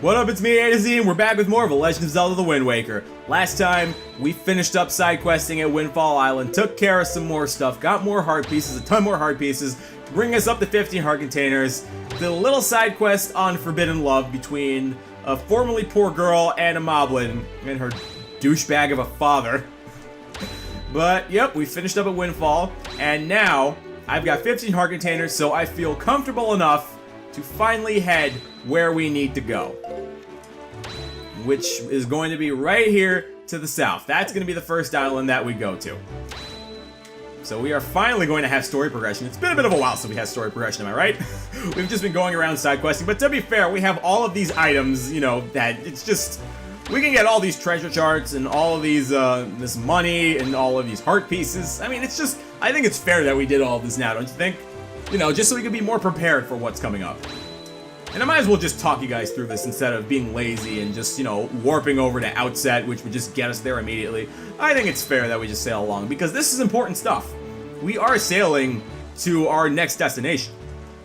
What up, it's me, A to Z, and we're back with more of A Legend of Zelda: The Wind Waker. Last time, we finished up side questing at Windfall Island, took care of some more stuff, got more heart pieces, a ton more heart pieces, bring us up to 15 heart containers, did a little side quest on Forbidden Love between a formerly poor girl and a moblin and her douchebag of a father. But, yep, we finished up at Windfall, and now, I've got 15 heart containers, so I feel comfortable enough to finally head where we need to go. Which is going to be right here to the south. That's going to be the first island that we go to. So we are finally going to have story progression. It's been a bit of a while since we had story progression, am I right? We've just been going around side questing, but to be fair, we have all of these items, you know, that it's just... We can get all these treasure charts and all of these, this money and all of these heart pieces. I mean, it's just... I think it's fair that we did all of this now, don't you think? You know, just so we can be more prepared for what's coming up. And I might as well just talk you guys through this instead of being lazy and just, you know, warping over to Outset, which would just get us there immediately. I think it's fair that we just sail along, because this is important stuff. We are sailing to our next destination.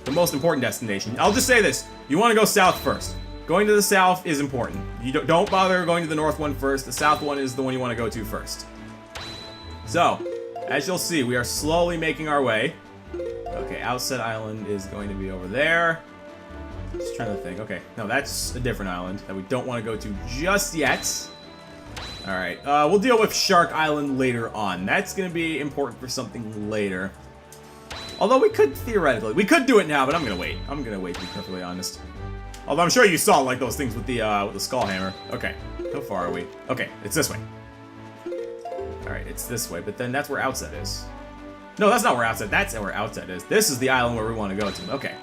The most important destination. I'll just say this. You want to go south first. Going to the south is important. You don't bother going to the north one first. The south one is the one you want to go to first. So, as you'll see, we are slowly making our way. Okay, Outset Island is going to be over there. Just trying to think. Okay, no, that's a different island that we don't want to go to just yet. Alright, we'll deal with Shark Island later on. That's going to be important for something later. Although we could, theoretically, we could do it now, but I'm going to wait. I'm going to wait, to be perfectly honest. Although I'm sure you saw, like, those things with the skull hammer. Okay, how far are we? Okay, it's this way. Alright, it's this way, but then that's where Outset is. No, that's not where Outset, that's where Outset is. This is the island where we want to go to. Okay.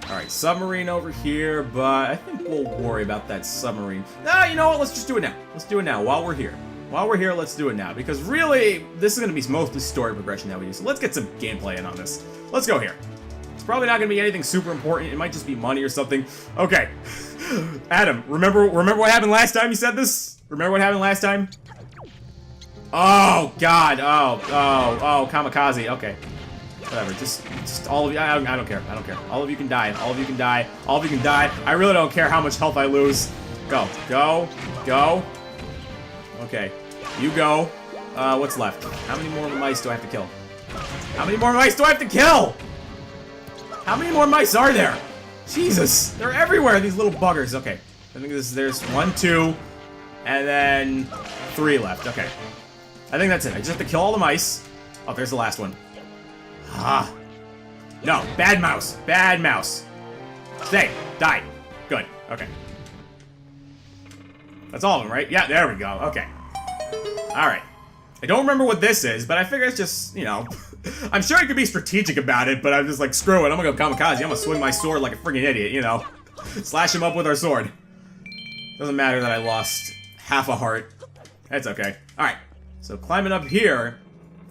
Alright, submarine over here, but I think we'll worry about that submarine. Ah, you know what? Let's just do it now. Let's do it now while we're here. While we're here, let's do it now. Because really, this is going to be mostly story progression that we do. So let's get some gameplay in on this. Let's go here. It's probably not going to be anything super important. It might just be money or something. Okay. Adam, remember what happened last time you said this? Remember what happened last time? Oh, God. Oh, kamikaze. Okay. Whatever. Just all of you. I don't care. I don't care. All of you can die. All of you can die. All of you can die. I really don't care how much health I lose. Go. Go. Go. Okay. You go. What's left? How many more mice do I have to kill? How many more mice do I have to kill? How many more mice are there? Jesus. They're everywhere, these little buggers. Okay. I think there's 1, 2, and then 3 left. Okay. I think that's it. I just have to kill all the mice. Oh, there's the last one. Ah. No. Bad mouse. Bad mouse. Stay. Die. Good. Okay. That's all of them, right? Yeah, there we go. Okay. Alright. I don't remember what this is, but I figure it's just, you know... I'm sure I could be strategic about it, but I'm just like, screw it. I'm gonna go kamikaze. I'm gonna swing my sword like a friggin' idiot, you know? Slash him up with our sword. Doesn't matter that I lost half a heart. That's okay. Alright. So climbing up here,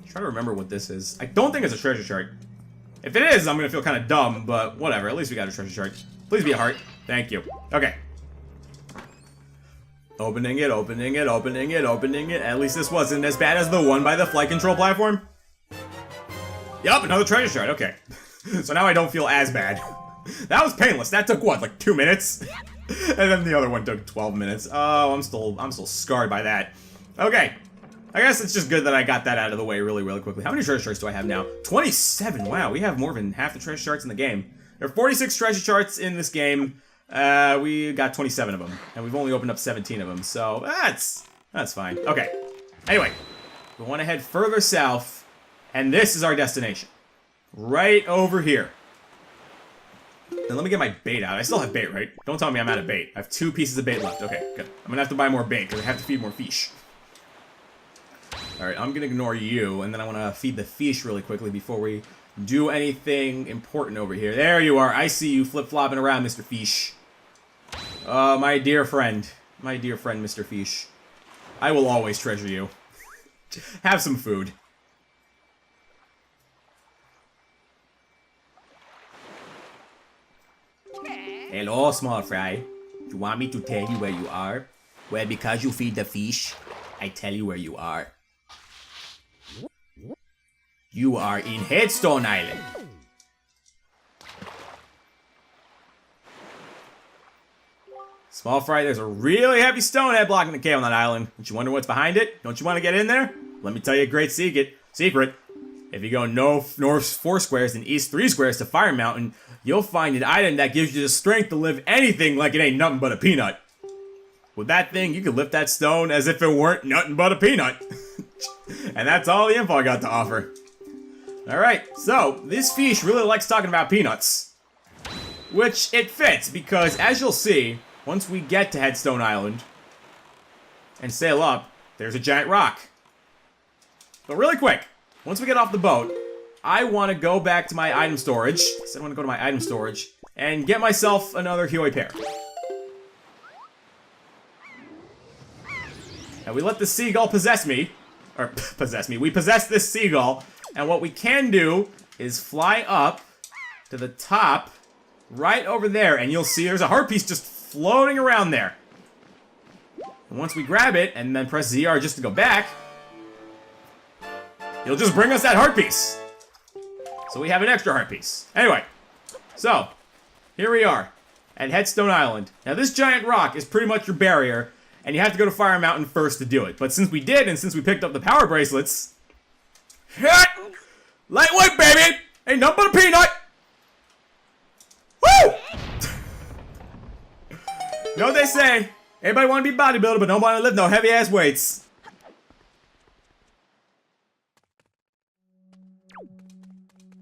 try to remember what this is. I don't think it's a treasure chart. If it is, I'm gonna feel kind of dumb, but whatever. At least we got a treasure chart. Please be a heart. Thank you. Okay. Opening it, opening it, opening it, opening it. At least this wasn't as bad as the one by the flight control platform. Yup, another treasure chart. Okay. So now I don't feel as bad. That was painless. That took what, like 2 minutes? And then the other one took 12 minutes. Oh, I'm still scarred by that. Okay. I guess it's just good that I got that out of the way really, really quickly. How many treasure charts do I have now? 27! Wow, we have more than half the treasure charts in the game. There are 46 treasure charts in this game. We got 27 of them. And we've only opened up 17 of them, so that's fine. Okay. Anyway, we want to head further south, and this is our destination. Right over here. And let me get my bait out. I still have bait, right? Don't tell me I'm out of bait. I have 2 pieces of bait left. Okay, good. I'm gonna have to buy more bait, because I have to feed more fish. Alright, I'm gonna ignore you, and then I want to feed the fish really quickly before we do anything important over here. There you are. I see you flip-flopping around, Mr. Fish. My dear friend. My dear friend, Mr. Fish. I will always treasure you. Have some food. Hello, small fry. Do you want me to tell you where you are? Well, because you feed the fish, I tell you where you are. You are in Headstone Island. Small fry, there's a really heavy stone head blocking the cave on that island. Don't you wonder what's behind it? Don't you want to get in there? Let me tell you a great secret. If you go north 4 squares and east 3 squares to Fire Mountain, you'll find an item that gives you the strength to lift anything like it ain't nothing but a peanut. With that thing, you can lift that stone as if it weren't nothing but a peanut. And that's all the info I got to offer. Alright, so this fish really likes talking about peanuts. Which it fits, because as you'll see, once we get to Headstone Island and sail up, there's a giant rock. But really quick, once we get off the boat, I want to go back to my item storage. So I want to go to my item storage and get myself another Huey pear. Now we let the seagull possess me. Or, possess me. We possess this seagull. And what we can do is fly up to the top right over there. And you'll see there's a heart piece just floating around there. And once we grab it and then press ZR just to go back, you'll just bring us that heart piece. So we have an extra heart piece. Anyway, so here we are at Headstone Island. Now this giant rock is pretty much your barrier, and you have to go to Fire Mountain first to do it. But since we did, and since we picked up the power bracelets, lightweight, baby! Ain't nothing but a peanut! Woo! You know what they say? Everybody want to be bodybuilder, but don't want to lift no heavy-ass weights.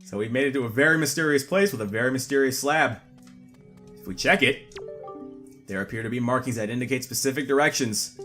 So we've made it to a very mysterious place with a very mysterious slab. If we check it, there appear to be markings that indicate specific directions.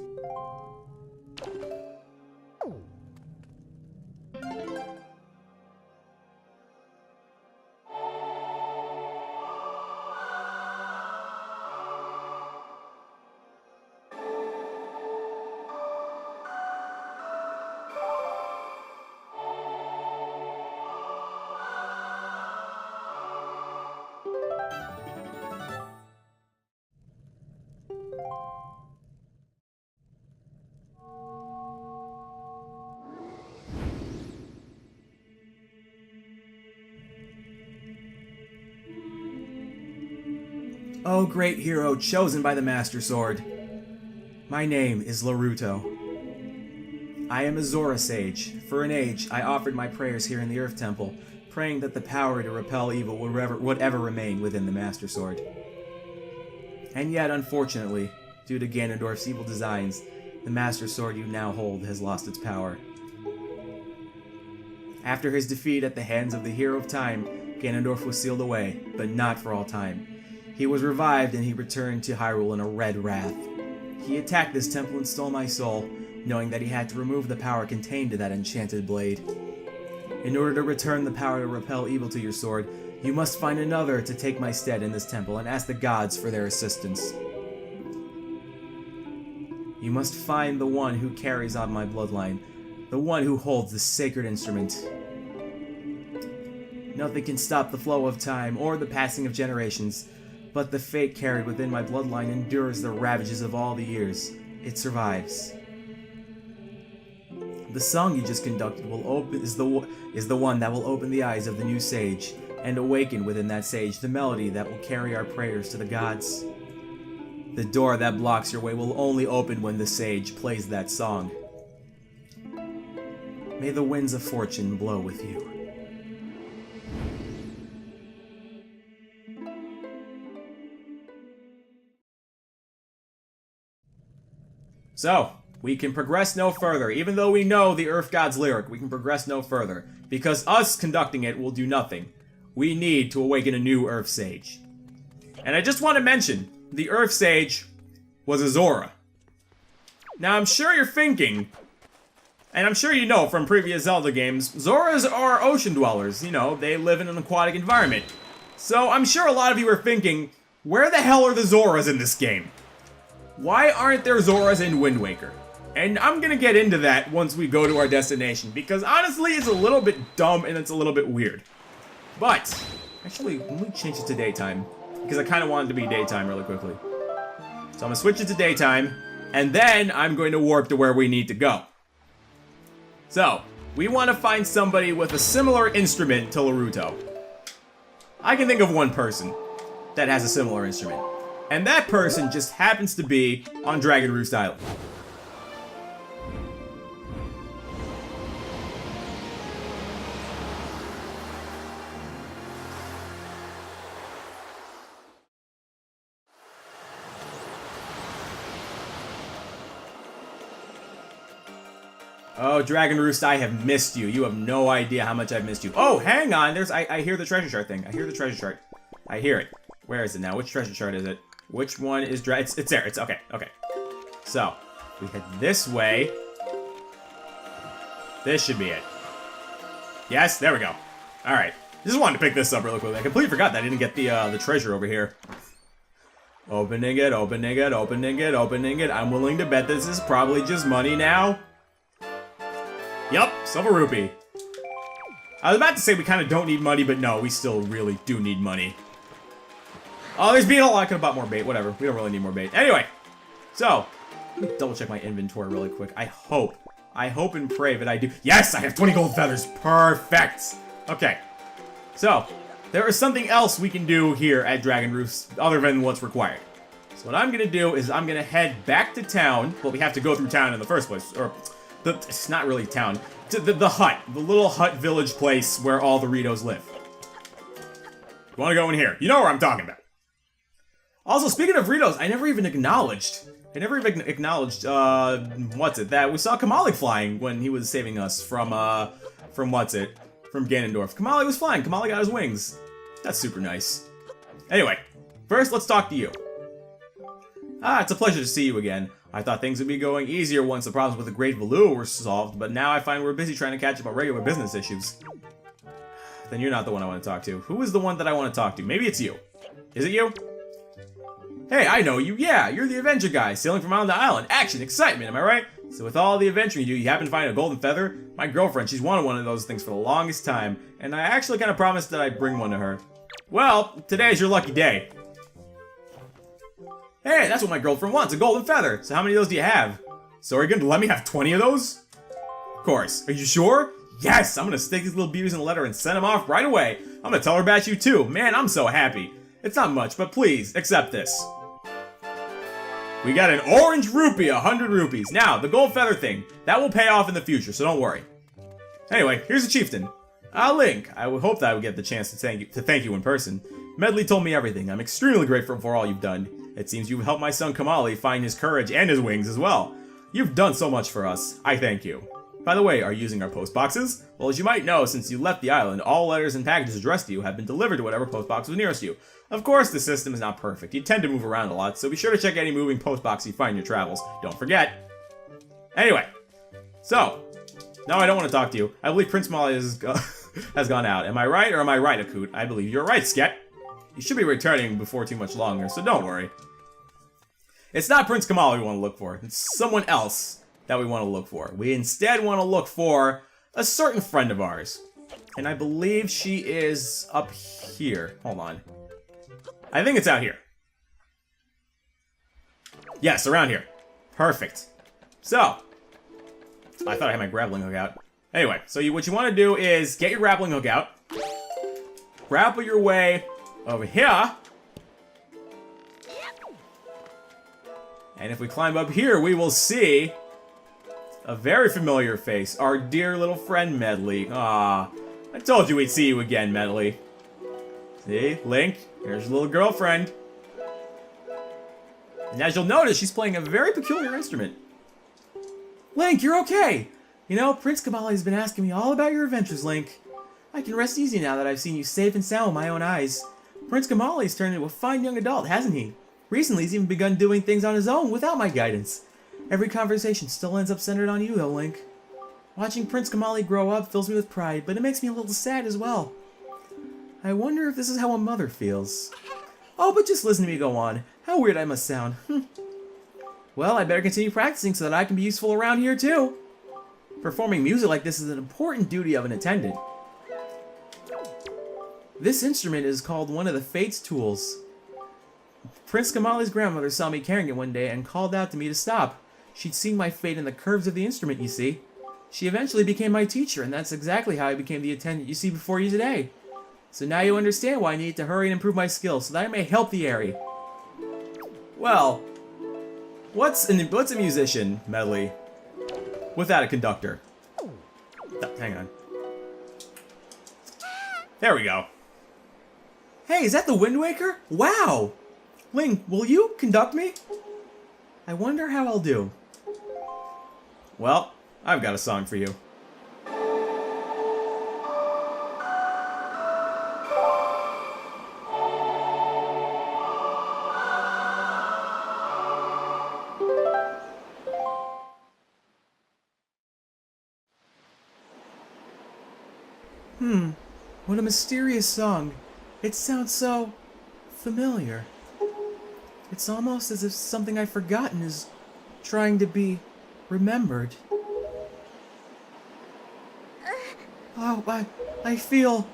O great hero chosen by the Master Sword, my name is Laruto. I am a Zora sage. For an age, I offered my prayers here in the Earth Temple, praying that the power to repel evil would ever remain within the Master Sword. And yet, unfortunately, due to Ganondorf's evil designs, the Master Sword you now hold has lost its power. After his defeat at the hands of the Hero of Time, Ganondorf was sealed away, but not for all time. He was revived and he returned to Hyrule in a red wrath. He attacked this temple and stole my soul, knowing that he had to remove the power contained in that enchanted blade. In order to return the power to repel evil to your sword, you must find another to take my stead in this temple and ask the gods for their assistance. You must find the one who carries on my bloodline, the one who holds the sacred instrument. Nothing can stop the flow of time or the passing of generations, but the fate carried within my bloodline endures the ravages of all the years. It survives. The song you just conducted is the one that will open the eyes of the new sage, and awaken within that sage the melody that will carry our prayers to the gods. The door that blocks your way will only open when the sage plays that song. May the winds of fortune blow with you. So, we can progress no further. Even though we know the Earth God's lyric, we can progress no further. Because us conducting it will do nothing. We need to awaken a new Earth Sage. And I just want to mention, the Earth Sage was a Zora. Now I'm sure you're thinking, and I'm sure you know from previous Zelda games, Zoras are ocean dwellers. You know, they live in an aquatic environment. So I'm sure a lot of you are thinking, where the hell are the Zoras in this game? Why aren't there Zoras in Wind Waker? And I'm gonna get into that once we go to our destination, because honestly, it's a little bit dumb and it's a little bit weird. But, actually, let me change it to daytime, because I kind of want it to be daytime really quickly. So I'm gonna switch it to daytime, and then I'm going to warp to where we need to go. So, we want to find somebody with a similar instrument to Laruto. I can think of one person that has a similar instrument. And that person just happens to be on Dragon Roost Island. Oh, Dragon Roost, I have missed you. You have no idea how much I've missed you. Oh, hang on. I hear the treasure chart thing. I hear the treasure chart. I hear it. Where is it now? Which treasure chart is it? Which one is it's there. It's okay. Okay. So, we head this way. This should be it. Yes, there we go. All right. Just wanted to pick this up really quickly. I completely forgot that I didn't get the treasure over here. Opening it, opening it, opening it, opening it. I'm willing to bet this is probably just money now. Yup, silver rupee. I was about to say we kind of don't need money, but no, we still really do need money. Oh, there's beetle. I could have bought more bait. Whatever. We don't really need more bait. Anyway, so let me double check my inventory really quick. I hope and pray that I do. Yes, I have 20 gold feathers. Perfect. Okay. So there is something else we can do here at Dragon Roost other than what's required. So what I'm gonna do is I'm gonna head back to town. Well, we have to go through town in the first place, or it's not really town. The hut. The little hut village place where all the Ritos live. You want to go in here? You know where I'm talking about. Also, speaking of Ritos, I never even acknowledged. That we saw Kamali flying when he was saving us from Ganondorf. Kamali was flying. Kamali got his wings. That's super nice. Anyway, first let's talk to you. It's a pleasure to see you again. I thought things would be going easier once the problems with the Great Valoo were solved, but now I find we're busy trying to catch up on regular business issues. Then you're not the one I want to talk to. Who is the one that I want to talk to? Maybe it's you. Is it you? Hey, I know you. Yeah, you're the adventure guy, sailing from island to island. Action, excitement, am I right? So with all the adventuring you do, you happen to find a golden feather? My girlfriend, she's wanted one of those things for the longest time, and I actually kind of promised that I'd bring one to her. Well, today's your lucky day. Hey, that's what my girlfriend wants, a golden feather. So how many of those do you have? So are you going to let me have 20 of those? Of course. Are you sure? Yes, I'm going to stick these little beauties in a letter and send them off right away. I'm going to tell her about you too. Man, I'm so happy. It's not much, but please, accept this. We got an orange rupee, 100 rupees. Now, the gold feather thing, that will pay off in the future, so don't worry. Anyway, here's a chieftain. Link, I would hope that I would get the chance to thank you in person. Medley told me everything. I'm extremely grateful for all you've done. It seems you've helped my son Kamali find his courage and his wings as well. You've done so much for us. I thank you. By the way, are you using our post boxes? Well, as you might know, since you left the island, all letters and packages addressed to you have been delivered to whatever post box was nearest you. Of course, the system is not perfect. You tend to move around a lot, so be sure to check any moving post box you find in your travels. Don't forget. Anyway, so, now I don't want to talk to you. I believe Prince Kamali has gone out. Am I right or am I right, Akut? I believe you're right, Sket. You should be returning before too much longer, so don't worry. It's not Prince Kamali we want to look for. It's someone else that we want to look for. We instead want to look for a certain friend of ours. And I believe she is up here. Hold on. I think it's out here. Yes, around here. Perfect. So, I thought I had my grappling hook out. Anyway, so what you want to do is get your grappling hook out. Grapple your way over here. And if we climb up here, we will see a very familiar face. Our dear little friend, Medley. Ah, I told you we'd see you again, Medley. See? Link, here's your little girlfriend. And as you'll notice, she's playing a very peculiar instrument. Link, you're okay. You know, Prince Kamali has been asking me all about your adventures, Link. I can rest easy now that I've seen you safe and sound with my own eyes. Prince Kamali's turned into a fine young adult, hasn't he? Recently, he's even begun doing things on his own without my guidance. Every conversation still ends up centered on you, though, Link. Watching Prince Kamali grow up fills me with pride, but it makes me a little sad as well. I wonder if this is how a mother feels. Oh, but just listen to me go on. How weird I must sound. Well, I better continue practicing so that I can be useful around here, too. Performing music like this is an important duty of an attendant. This instrument is called one of the Fates tools. Prince Kamali's grandmother saw me carrying it one day and called out to me to stop. She'd seen my fate in the curves of the instrument, you see. She eventually became my teacher, and that's exactly how I became the attendant you see before you today. So now you understand why I need to hurry and improve my skills so that I may help the area. Well, what's a musician, Medley, without a conductor? Oh, hang on. There we go. Hey, is that the Wind Waker? Wow! Link, will you conduct me? I wonder how I'll do. Well, I've got a song for you. What a mysterious song. It sounds so familiar. It's almost as if something I've forgotten is trying to be remembered. Oh, I feel...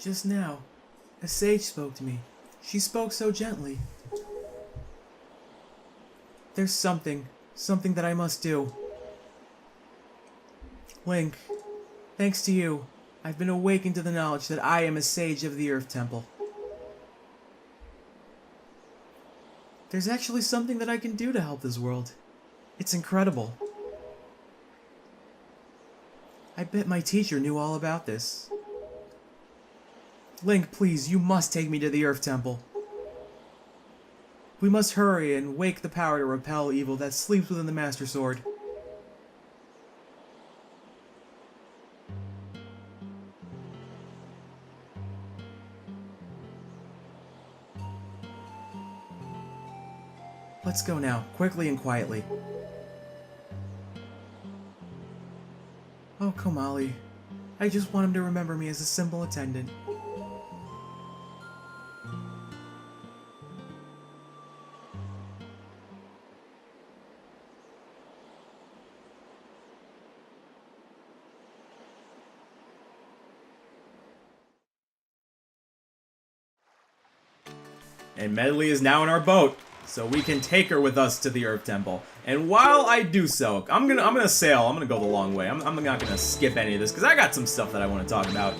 Just now, a sage spoke to me. She spoke so gently. There's something that I must do. Link, thanks to you, I've been awakened to the knowledge that I am a sage of the Earth Temple. There's actually something that I can do to help this world. It's incredible. I bet my teacher knew all about this. Link, please, you must take me to the Earth Temple. We must hurry and wake the power to repel evil that sleeps within the Master Sword. Let's go now, quickly and quietly. Oh, Komali. I just want him to remember me as a simple attendant. And Medley is now in our boat, so we can take her with us to the Earth Temple. And while I do so, I'm gonna sail. I'm gonna go the long way. I'm not gonna skip any of this because I got some stuff that I want to talk about.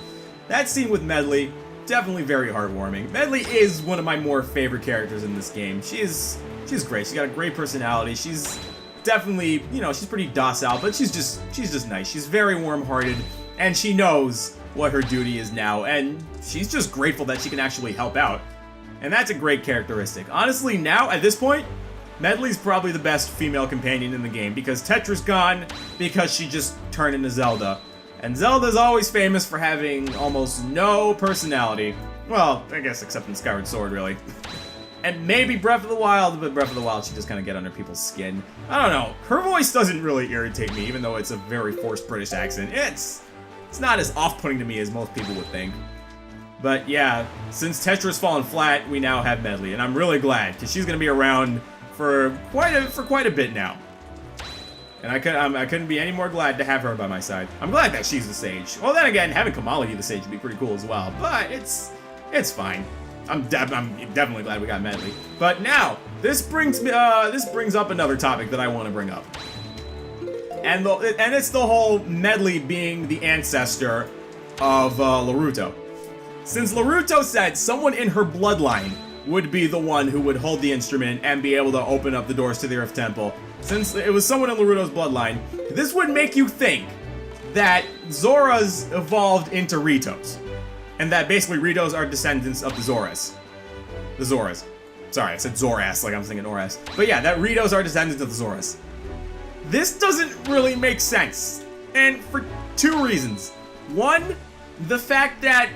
That scene with Medley, definitely very heartwarming. Medley is one of my more favorite characters in this game. She's great. She's got a great personality. She's definitely, you know, she's pretty docile, but she's just nice. She's very warm-hearted, and she knows what her duty is now, and she's just grateful that she can actually help out. And that's a great characteristic. Honestly, now, at this point, Medley's probably the best female companion in the game, because Tetra's gone, because she just turned into Zelda. And Zelda's always famous for having almost no personality. Well, I guess except in Skyward Sword, really. And maybe Breath of the Wild, but Breath of the Wild, she just kind of get under people's skin. I don't know. Her voice doesn't really irritate me, even though it's a very forced British accent. It's not as off-putting to me as most people would think. But yeah, since Tetra's fallen flat, we now have Medley, and I'm really glad, because she's going to be around for quite a bit now. And I couldn't be any more glad to have her by my side. I'm glad that she's the sage. Well, then again, having Komali be the sage would be pretty cool as well, but it's fine. I'm definitely glad we got Medley. But now, this brings up another topic that I want to bring up. And it's the whole Medley being the ancestor of Naruto. Since Naruto said someone in her bloodline would be the one who would hold the instrument and be able to open up the doors to the Earth Temple, since it was someone in Naruto's bloodline, this would make you think that Zoras evolved into Ritos. And that basically Ritos are descendants of the Zoras. The Zoras. Sorry, I said Zoras like I'm thinking Oras. But yeah, that Ritos are descendants of the Zoras. This doesn't really make sense. And for two reasons. One, the fact that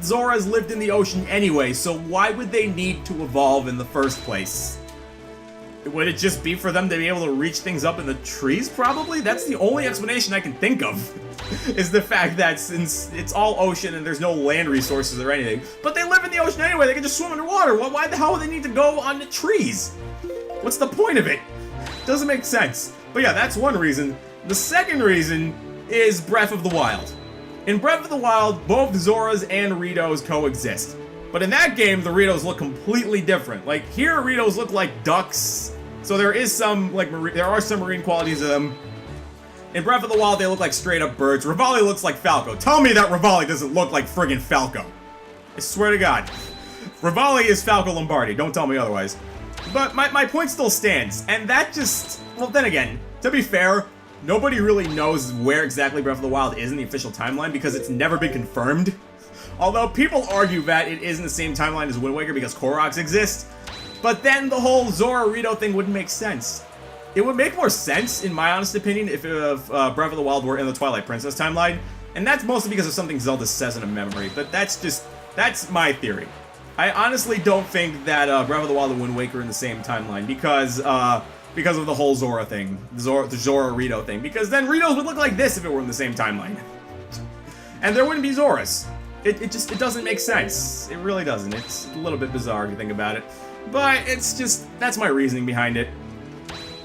Zoras lived in the ocean anyway, so why would they need to evolve in the first place? Would it just be for them to be able to reach things up in the trees, probably? That's the only explanation I can think of, is the fact that since it's all ocean and there's no land resources or anything, but they live in the ocean anyway, they can just swim underwater. Why the hell would they need to go on the trees? What's the point of it? Doesn't make sense. But yeah, that's one reason. The second reason is Breath of the Wild. In Breath of the Wild, both Zoras and Ritos coexist. But in that game, the Ritos look completely different. Like, here, Ritos look like ducks. So there is some, like, there are some marine qualities of them. In Breath of the Wild, they look like straight-up birds. Rivali looks like Falco. Tell me that Rivali doesn't look like friggin' Falco. I swear to God. Rivali is Falco Lombardi. Don't tell me otherwise. But my point still stands. And that just... Well, then again, to be fair, nobody really knows where exactly Breath of the Wild is in the official timeline because it's never been confirmed. Although people argue that it is in the same timeline as Wind Waker because Koroks exist, but then the whole Zora-Rito thing wouldn't make sense. It would make more sense, in my honest opinion, if Breath of the Wild were in the Twilight Princess timeline, and that's mostly because of something Zelda says in a memory, but that's my theory. I honestly don't think that Breath of the Wild and Wind Waker are in the same timeline because of the whole Zora thing, the Zora-Rito thing, because then Ritos would look like this if it were in the same timeline. And there wouldn't be Zoras. It doesn't make sense. It really doesn't. It's a little bit bizarre if you think about it. But it's just, that's my reasoning behind it.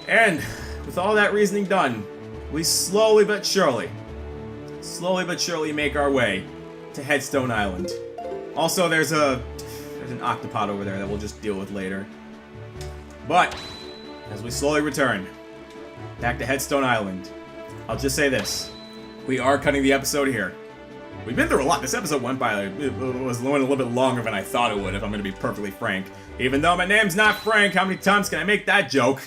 And with all that reasoning done, we slowly but surely make our way to Headstone Island. Also, there's an octopod over there that we'll just deal with later. But, as we slowly return back to Headstone Island, I'll just say this. We are cutting the episode here. We've been through a lot. This episode went a little bit longer than I thought it would, if I'm going to be perfectly frank. Even though my name's not Frank, how many times can I make that joke?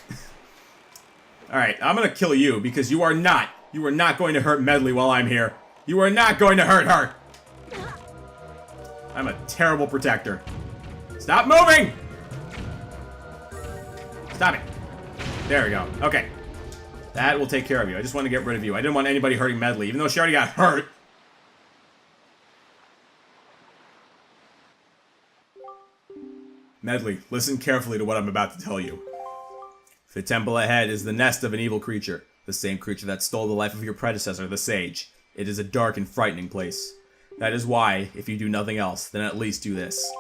Alright, I'm going to kill you, because you are not going to hurt Medley while I'm here. You are not going to hurt her! I'm a terrible protector. Stop moving! Stop it. There we go. Okay. That will take care of you. I just want to get rid of you. I didn't want anybody hurting Medley, even though she already got hurt. Medley, listen carefully to what I'm about to tell you. The temple ahead is the nest of an evil creature, the same creature that stole the life of your predecessor, the Sage. It is a dark and frightening place. That is why, if you do nothing else, then at least do this.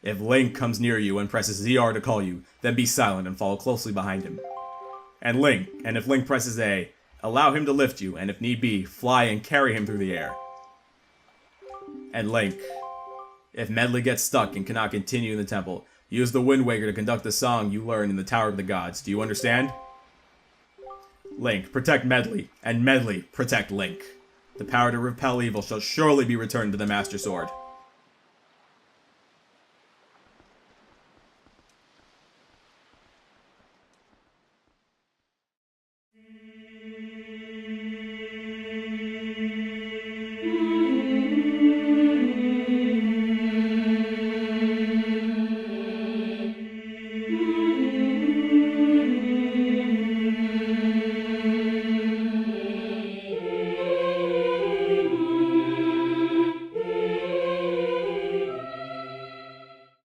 If Link comes near you and presses ZR to call you, then be silent and follow closely behind him. And if Link presses A, allow him to lift you, and if need be, fly and carry him through the air. And Link, if Medley gets stuck and cannot continue in the temple, use the Wind Waker to conduct the song you learned in the Tower of the Gods. Do you understand? Link, protect Medley, and Medley, protect Link. The power to repel evil shall surely be returned to the Master Sword.